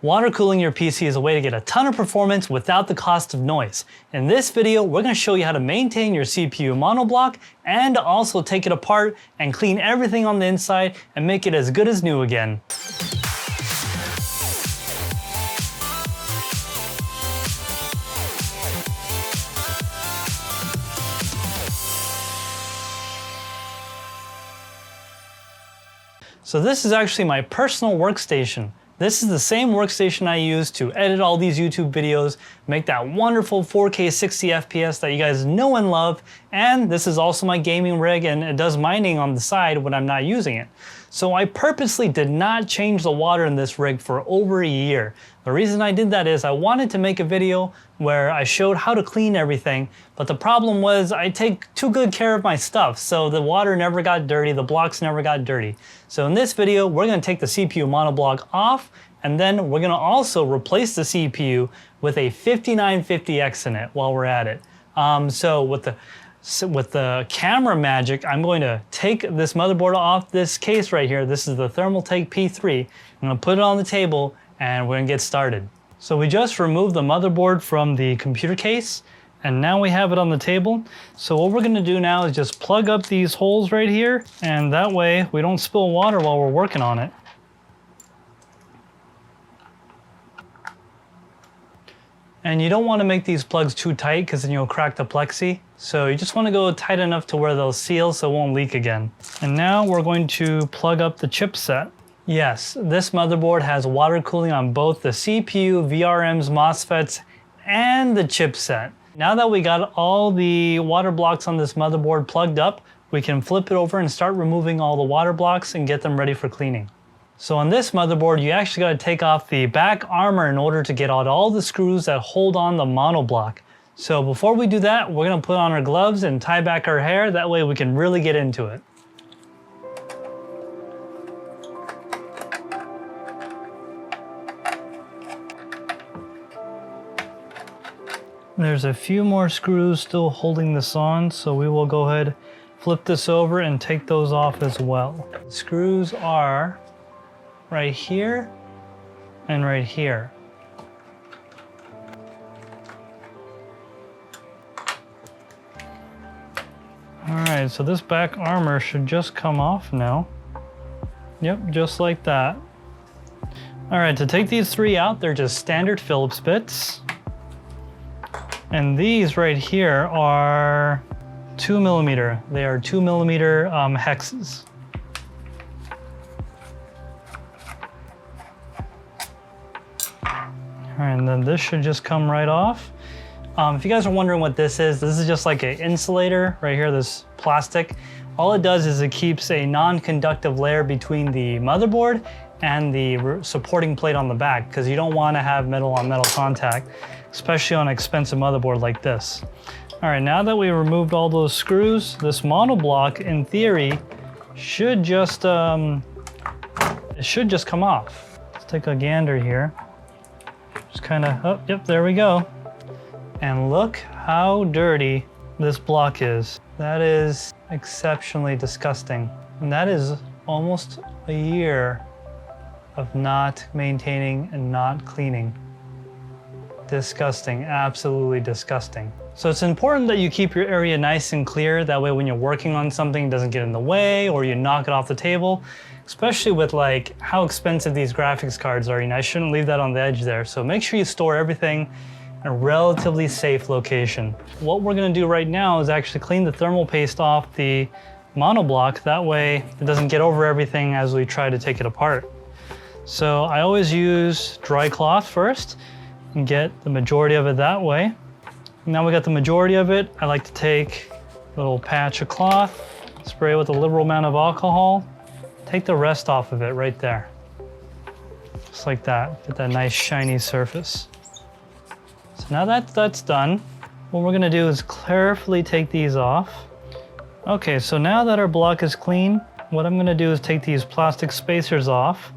Water cooling your PC is a way to get a ton of performance without the cost of noise. In this video, we're going to show you how to maintain your CPU monoblock and also take it apart and clean everything on the inside and make it as good as new again. So this is actually my personal workstation. This is the same workstation I use to edit all these YouTube videos, make that wonderful 4K 60 FPS that you guys know and love, and this is also my gaming rig and it does mining on the side when I'm not using it. So I purposely did not change the water in this rig for over a year. The reason I did that is I wanted to make a video where I showed how to clean everything, but the problem was I take too good care of my stuff, so the water never got dirty, the blocks never got dirty. So in this video, we're gonna take the CPU monoblock off, and then we're gonna also replace the CPU with a 5950X in it while we're at it. So with the camera magic, I'm going to take this motherboard off this case right here. This is the Thermaltake P3. I'm gonna put it on the table and we're gonna get started. So we just removed the motherboard from the computer case and now we have it on the table. So what we're gonna do now is just plug up these holes right here, and that way we don't spill water while we're working on it. And you don't want to make these plugs too tight because then you'll crack the Plexi. So you just want to go tight enough to where they'll seal so it won't leak again. And now we're going to plug up the chipset. Yes, this motherboard has water cooling on both the CPU, VRMs, MOSFETs, and the chipset. Now that we got all the water blocks on this motherboard plugged up, we can flip it over and start removing all the water blocks and get them ready for cleaning. So on this motherboard, you actually got to take off the back armor in order to get out all the screws that hold on the monoblock. So before we do that, we're going to put on our gloves and tie back our hair. That way we can really get into it. There's a few more screws still holding this on, so we will go ahead, flip this over and take those off as well. The screws are right here and right here. All right, so this back armor should just come off now. Yep, just like that. All right, to take these three out, they're just standard Phillips bits. And these right here are 2mm. They are 2mm hexes. All right, and then this should just come right off. If you guys are wondering what this is just like an insulator right here, this plastic. All it does is it keeps a non-conductive layer between the motherboard and the supporting plate on the back, because you don't want to have metal on metal contact, especially on an expensive motherboard like this. All right, now that we removed all those screws, this monoblock in theory should just come off. Let's take a gander here. Just kind of, oh, yep, there we go. And look how dirty this block is. That is exceptionally disgusting. And that is almost a year of not maintaining and not cleaning. Disgusting, absolutely disgusting. So it's important that you keep your area nice and clear. That way when you're working on something, it doesn't get in the way or you knock it off the table. Especially with like how expensive these graphics cards are. You know, I shouldn't leave that on the edge there. So make sure you store everything in a relatively safe location. What we're gonna do right now is actually clean the thermal paste off the monoblock. That way it doesn't get over everything as we try to take it apart. So I always use dry cloth first and get the majority of it that way. Now we got the majority of it, I like to take a little patch of cloth, spray it with a liberal amount of alcohol, take the rest off of it right there. Just like that, get that nice shiny surface. So now that's done, what we're gonna do is carefully take these off. Okay, so now that our block is clean, what I'm gonna do is take these plastic spacers off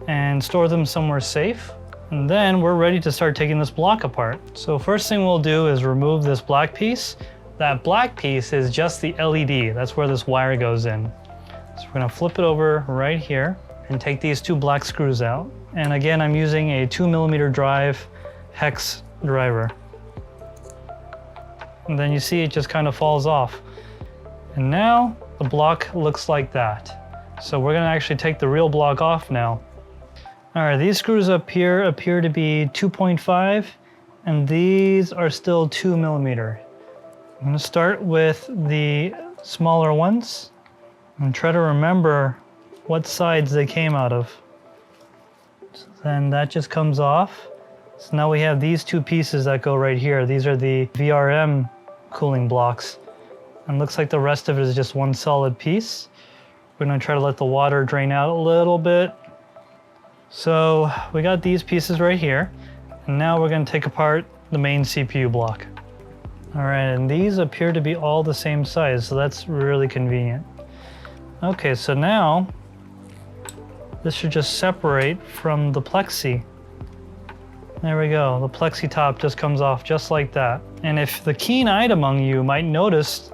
and store them somewhere safe. And then we're ready to start taking this block apart. So first thing we'll do is remove this black piece. That black piece is just the LED. That's where this wire goes in. So we're gonna flip it over right here. and take these 2 black screws out. And again, I'm using a 2mm drive hex driver. And then you see it just kind of falls off. And now the block looks like that. So we're gonna actually take the real block off now. All right, these screws up here appear to be 2.5, and these are still 2mm. I'm gonna start with the smaller ones and try to remember what sides they came out of. So then that just comes off. So now we have these 2 pieces that go right here. These are the VRM cooling blocks. And looks like the rest of it is just one solid piece. We're gonna try to let the water drain out a little bit. So we got these pieces right here. And now we're gonna take apart the main CPU block. All right, and these appear to be all the same size, so that's really convenient. Okay, so now this should just separate from the Plexi. There we go, the Plexi top just comes off just like that. And if the keen-eyed among you might notice,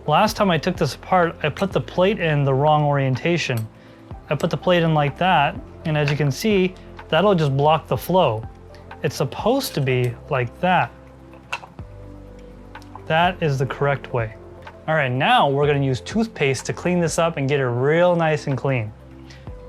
last time I took this apart, I put the plate in the wrong orientation. I put the plate in like that, and as you can see, that'll just block the flow. It's supposed to be like that. That is the correct way. All right, now we're gonna use toothpaste to clean this up and get it real nice and clean.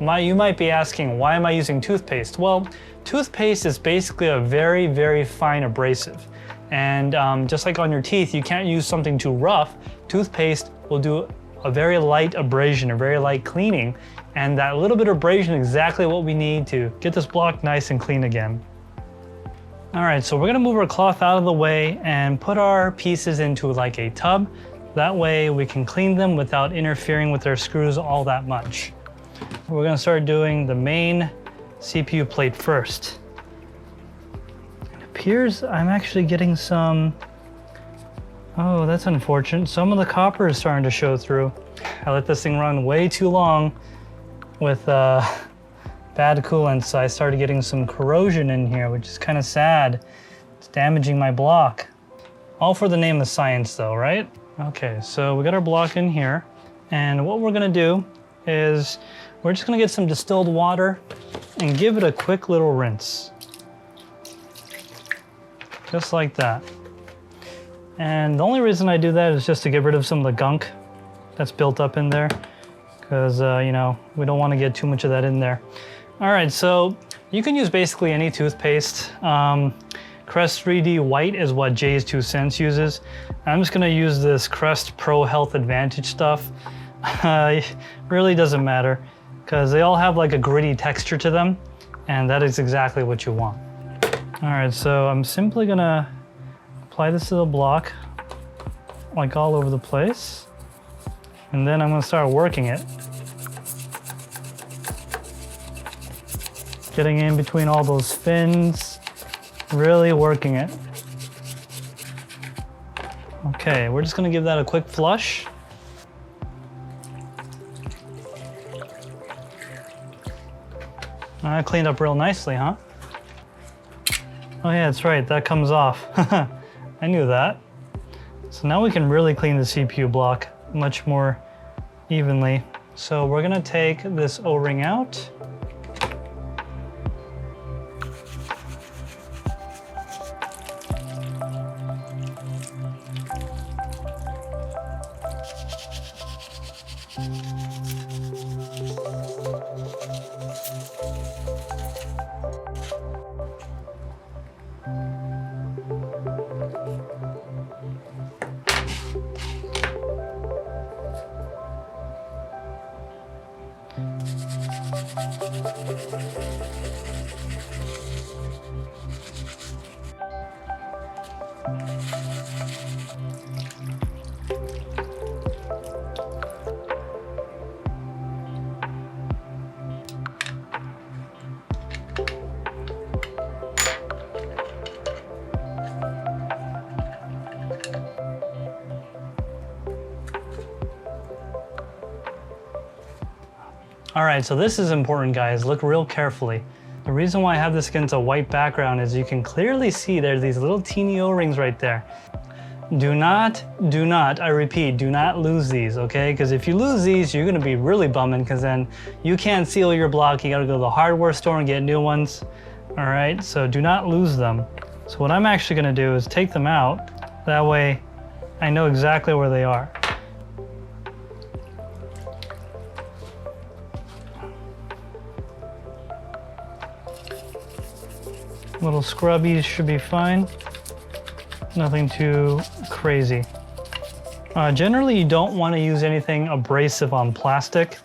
You might be asking, why am I using toothpaste? Well, toothpaste is basically a very, very fine abrasive. And just like on your teeth, you can't use something too rough. Toothpaste will do a very light abrasion, a very light cleaning. And that little bit of abrasion is exactly what we need to get this block nice and clean again. All right, so we're gonna move our cloth out of the way and put our pieces into like a tub. That way we can clean them without interfering with our screws all that much. We're gonna start doing the main CPU plate first. It appears I'm actually getting some, oh, that's unfortunate. Some of the copper is starting to show through. I let this thing run way too long with bad coolant, so I started getting some corrosion in here, which is kind of sad. It's damaging my block. All for the name of science though, right? Okay, so we got our block in here, and what we're gonna do is we're just gonna get some distilled water and give it a quick little rinse. Just like that. And the only reason I do that is just to get rid of some of the gunk that's built up in there, because you know, we don't want to get too much of that in there. All right, so you can use basically any toothpaste. Crest 3D White is what Jay's 2 Cents uses. I'm just gonna use this Crest Pro Health Advantage stuff. It really doesn't matter, because they all have like a gritty texture to them, and that is exactly what you want. All right, so I'm simply gonna apply this to the block, like all over the place, and then I'm gonna start working it. Getting in between all those fins, really working it. Okay, we're just gonna give that a quick flush. That cleaned up real nicely, huh? Oh yeah, that's right, that comes off. I knew that. So now we can really clean the CPU block much more evenly. So we're gonna take this O-ring out. All right, so this is important, guys. Look real carefully. The reason why I have this against a white background is you can clearly see there's these little teeny O-rings right there. Do not, I repeat, do not lose these, okay? Because if you lose these, you're gonna be really bumming because then you can't seal your block. You gotta go to the hardware store and get new ones. All right, so do not lose them. So what I'm actually gonna do is take them out. That way I know exactly where they are. Little scrubbies should be fine. Nothing too crazy. Generally, you don't want to use anything abrasive on plastic,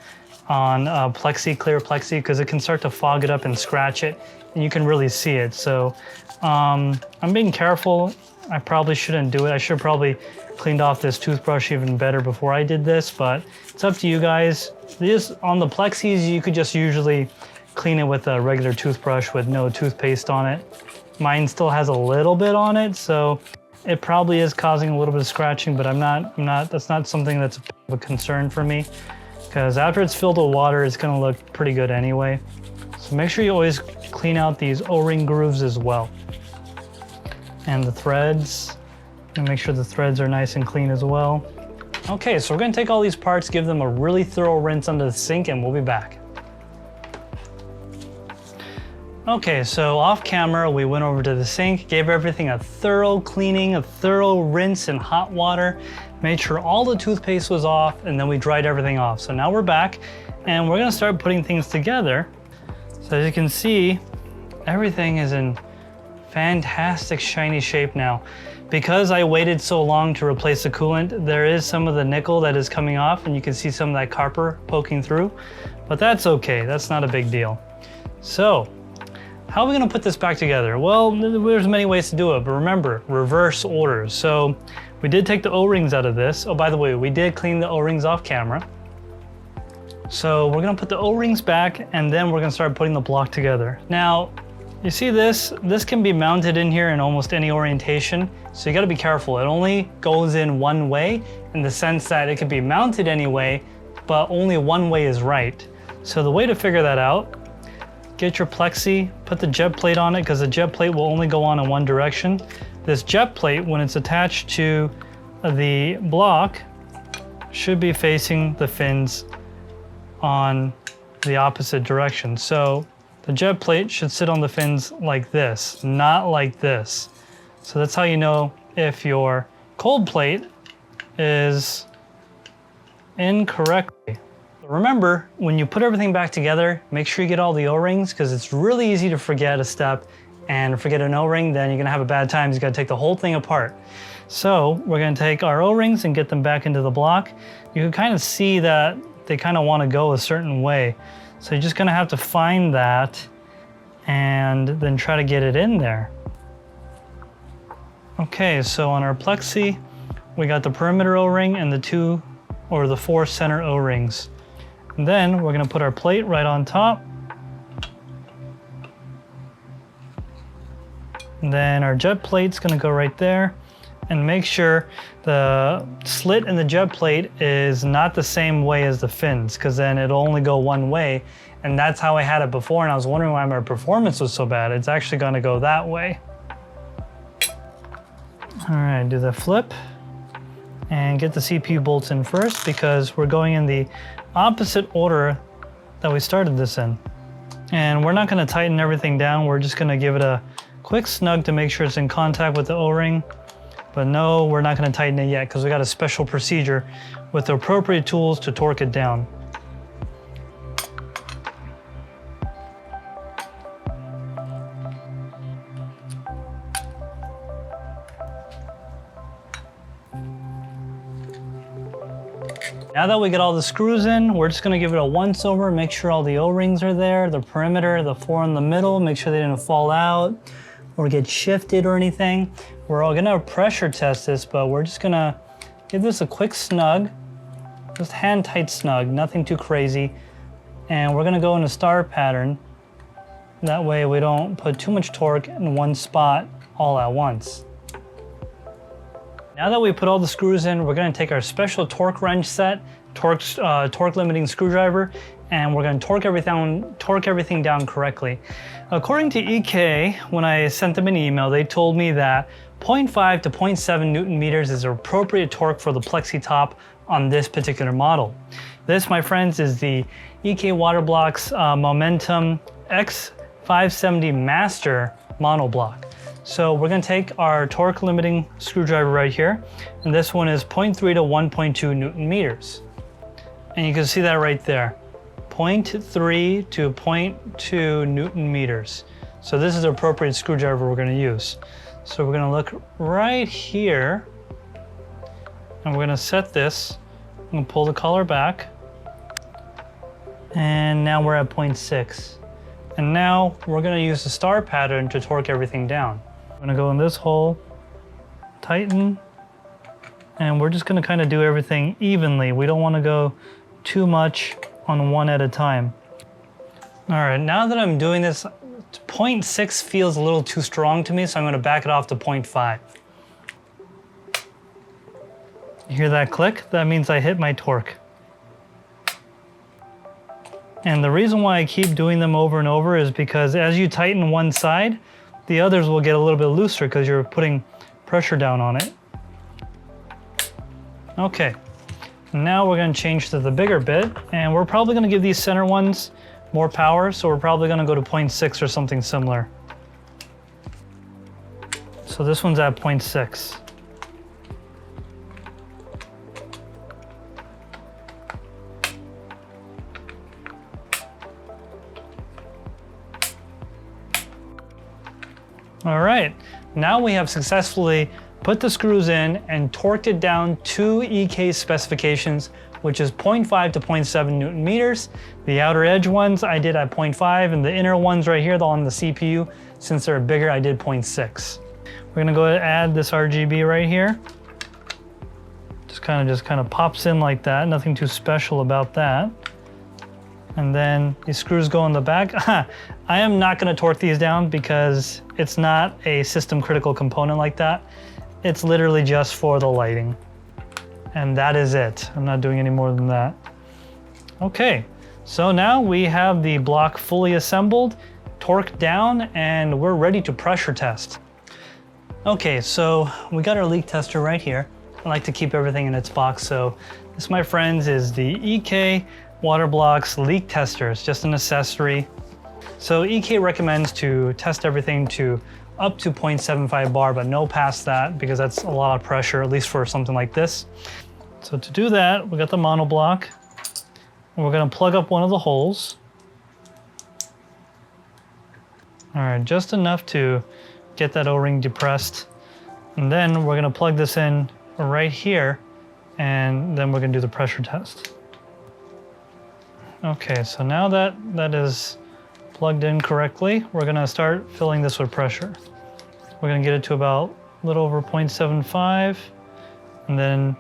on Plexi, clear Plexi, because it can start to fog it up and scratch it, and you can really see it. So I'm being careful. I probably shouldn't do it. I should have probably cleaned off this toothbrush even better before I did this, but it's up to you guys. This, on the Plexis, you could just usually clean it with a regular toothbrush with no toothpaste on it. Mine still has a little bit on it, so it probably is causing a little bit of scratching, but that's not something that's a concern for me, because after it's filled with water, it's gonna look pretty good anyway. So make sure you always clean out these O-ring grooves as well. And the threads, and make sure the threads are nice and clean as well. Okay, so we're gonna take all these parts, give them a really thorough rinse under the sink, and we'll be back. Okay, so off camera, we went over to the sink, gave everything a thorough cleaning, a thorough rinse in hot water, made sure all the toothpaste was off, and then we dried everything off. So now we're back, and we're gonna start putting things together. So as you can see, everything is in fantastic shiny shape now. Because I waited so long to replace the coolant, there is some of the nickel that is coming off, and you can see some of that copper poking through, but that's okay, that's not a big deal. So, how are we gonna put this back together? Well, there's many ways to do it, but remember, reverse orders. So we did take the O-rings out of this. Oh, by the way, we did clean the O-rings off camera. So we're gonna put the O-rings back, and then we're gonna start putting the block together. Now, you see this? This can be mounted in here in almost any orientation, so you gotta be careful. It only goes in one way, in the sense that it could be mounted anyway, but only one way is right. So the way to figure that out, get your Plexi, put the jet plate on it, because the jet plate will only go on in one direction. This jet plate, when it's attached to the block, should be facing the fins on the opposite direction. So the jet plate should sit on the fins like this, not like this. So that's how you know if your cold plate is incorrectly. Remember, when you put everything back together, make sure you get all the O-rings, because it's really easy to forget a step, and forget an O-ring, then you're gonna have a bad time. You gotta take the whole thing apart. So we're gonna take our O-rings and get them back into the block. You can kind of see that they kind of wanna go a certain way. So you're just gonna have to find that and then try to get it in there. Okay, so on our Plexi, we got the perimeter O-ring and the 4 center O-rings. And then we're gonna put our plate right on top. And then our jet plate's gonna go right there. And make sure the slit in the jet plate is not the same way as the fins, because then it'll only go one way. And that's how I had it before, and I was wondering why my performance was so bad. It's actually gonna go that way. All right, do the flip. And get the CPU bolts in first, because we're going in the opposite order that we started this in. And we're not gonna tighten everything down. We're just gonna give it a quick snug to make sure it's in contact with the O-ring. But no, we're not gonna tighten it yet, because we got a special procedure with the appropriate tools to torque it down. Now that we get all the screws in, we're just gonna give it a once over, make sure all the O-rings are there, the perimeter, the 4 in the middle, make sure they didn't fall out or get shifted or anything. We're all gonna pressure test this, but we're just gonna give this a quick snug, just hand tight snug, nothing too crazy. And we're gonna go in a star pattern. That way we don't put too much torque in one spot all at once. Now that we put all the screws in, we're gonna take our special torque wrench set, torque limiting screwdriver, and we're going to torque everything down correctly. According to EK, when I sent them an email, they told me that 0.5 to 0.7 Newton meters is appropriate torque for the Plexi top on this particular model. This, my friends, is the EK Waterblock's Momentum X570 Master Monoblock. So we're going to take our torque limiting screwdriver right here, and this one is 0.3 to 1.2 Newton meters. And you can see that right there, 0.3 to 0.2 Newton meters. So this is the appropriate screwdriver we're going to use. So we're going to look right here, and we're going to set this. I'm going to pull the collar back, and now we're at 0.6. And now we're going to use the star pattern to torque everything down. I'm going to go in this hole, tighten, and we're just going to kind of do everything evenly. We don't want to go too much on one at a time. All right, now that I'm doing this, 0.6 feels a little too strong to me, so I'm going to back it off to 0.5. You hear that click? That means I hit my torque. And the reason why I keep doing them over and over is because as you tighten one side, the others will get a little bit looser because you're putting pressure down on it. Okay, now we're going to change to the bigger bit, and we're probably going to give these center ones more power, so we're probably going to go to 0.6 or something similar. So this one's at 0.6. All right, now we have successfully put the screws in and torqued it down to EK specifications, which is 0.5 to 0.7 Newton meters. The outer edge ones I did at 0.5, and the inner ones right here on the CPU, since they're bigger, I did 0.6. We're gonna go ahead and add this RGB right here. Just kind of pops in like that, nothing too special about that. And then these screws go in the back. I am not gonna torque these down because it's not a system critical component like that. It's literally just for the lighting. And that is it. I'm not doing any more than that. Okay, so now we have the block fully assembled, torqued down, and we're ready to pressure test. Okay, so we got our leak tester right here. I like to keep everything in its box, so this, my friends, is the EK Waterblock's leak tester. It's just an accessory. So EK recommends to test everything to up to 0.75 bar, but no past that because that's a lot of pressure, at least for something like this. So to do that, we got the monoblock. And we're gonna plug up one of the holes. All right, just enough to get that O-ring depressed. And then we're gonna plug this in right here, and then we're gonna do the pressure test. Okay, so now that that is plugged in correctly, we're gonna start filling this with pressure. We're gonna get it to about a little over 0.75, and then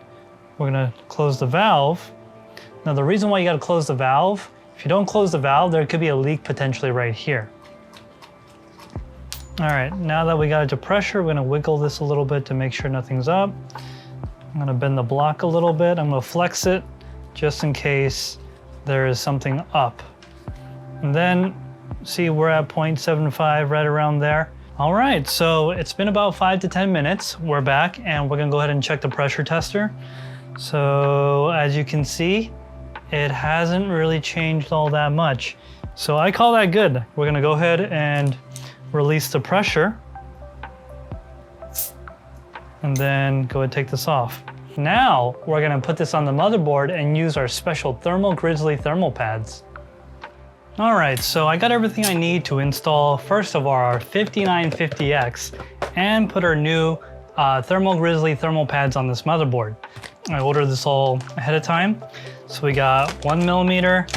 we're gonna close the valve. Now the reason why you gotta close the valve, if you don't close the valve, there could be a leak potentially right here. All right, now that we got it to pressure, we're gonna wiggle this a little bit to make sure nothing's up. I'm gonna bend the block a little bit. I'm gonna flex it just in case there is something up. And then see, we're at 0.75, right around there. All right, so it's been about 5 to 10 minutes. We're back, and we're gonna go ahead and check the pressure tester. So as you can see, it hasn't really changed all that much. So I call that good. We're gonna go ahead and release the pressure, and then go ahead and take this off. Now we're gonna put this on the motherboard and use our special thermal Grizzly thermal pads. All right, so I got everything I need to install, first of all, our 5950X and put our new thermal Grizzly thermal pads on this motherboard. I ordered this all ahead of time. So we got 1mm,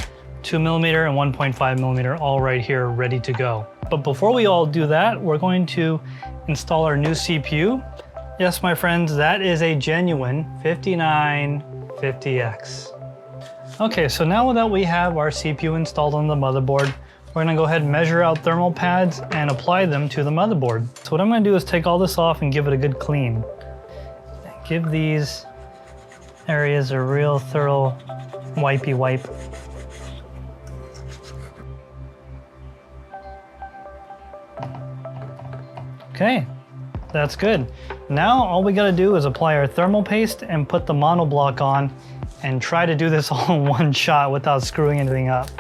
2mm, and 1.5mm all right here ready to go. But before we all do that, we're going to install our new CPU. Yes, my friends, that is a genuine 5950X. Okay, so now that we have our CPU installed on the motherboard, we're gonna go ahead and measure out thermal pads and apply them to the motherboard. So what I'm gonna do is take all this off and give it a good clean. Give these areas a real thorough wipey wipe. Okay, that's good. Now all we gotta do is apply our thermal paste and put the monoblock on and try to do this all in one shot without screwing anything up.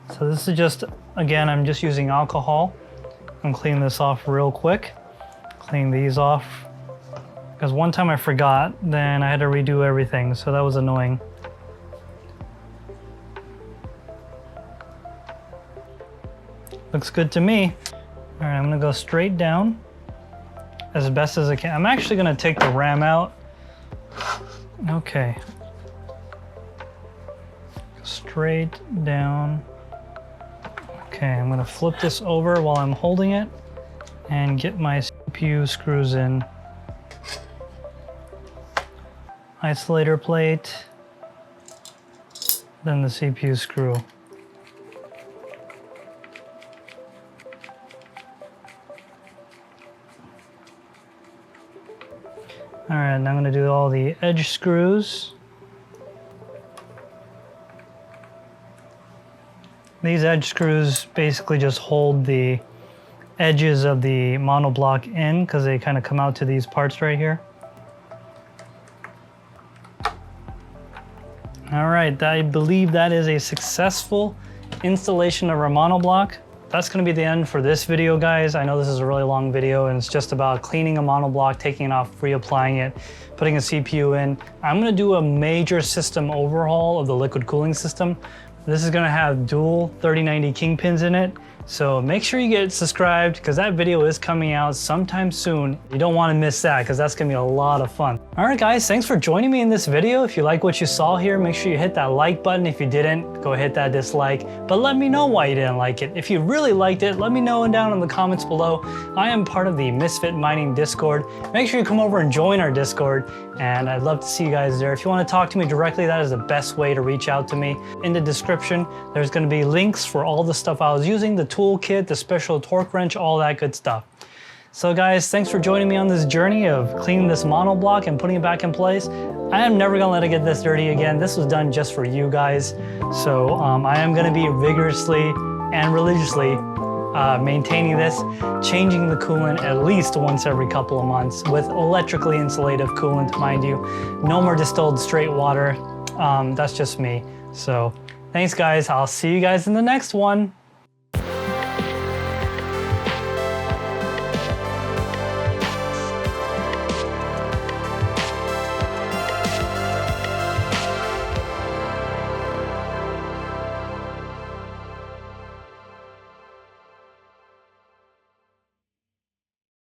So this is just, again, I'm just using alcohol. I'm cleaning this off real quick. Clean these off. Because one time I forgot, then I had to redo everything, so that was annoying. Looks good to me. All right, I'm gonna go straight down as best as I can. I'm actually gonna take the RAM out. Okay. Straight down. Okay, I'm gonna flip this over while I'm holding it and get my CPU screws in. Isolator plate, then the CPU screw. All right, now I'm gonna do all the edge screws. These edge screws basically just hold the edges of the monoblock in because they kind of come out to these parts right here. All right, I believe that is a successful installation of our monoblock. That's gonna be the end for this video, guys. I know this is a really long video and it's just about cleaning a monoblock, taking it off, reapplying it, putting a CPU in. I'm gonna do a major system overhaul of the liquid cooling system. This is gonna have dual 3090 kingpins in it. So make sure you get subscribed because that video is coming out sometime soon. You don't wanna miss that because that's gonna be a lot of fun. All right, guys, thanks for joining me in this video. If you like what you saw here, make sure you hit that like button. If you didn't, go hit that dislike, but let me know why you didn't like it. If you really liked it, let me know down in the comments below. I am part of the Misfits Mining Discord. Make sure you come over and join our Discord, and I'd love to see you guys there. If you wanna talk to me directly, that is the best way to reach out to me. In the description, there's gonna be links for all the stuff I was using, the toolkit, the special torque wrench, all that good stuff. So guys, thanks for joining me on this journey of cleaning this monoblock and putting it back in place. I am never gonna let it get this dirty again. This was done just for you guys. So I am gonna be vigorously and religiously maintaining this, changing the coolant at least once every couple of months with electrically insulative coolant, mind you. No more distilled straight water. That's just me. So thanks guys, I'll see you guys in the next one.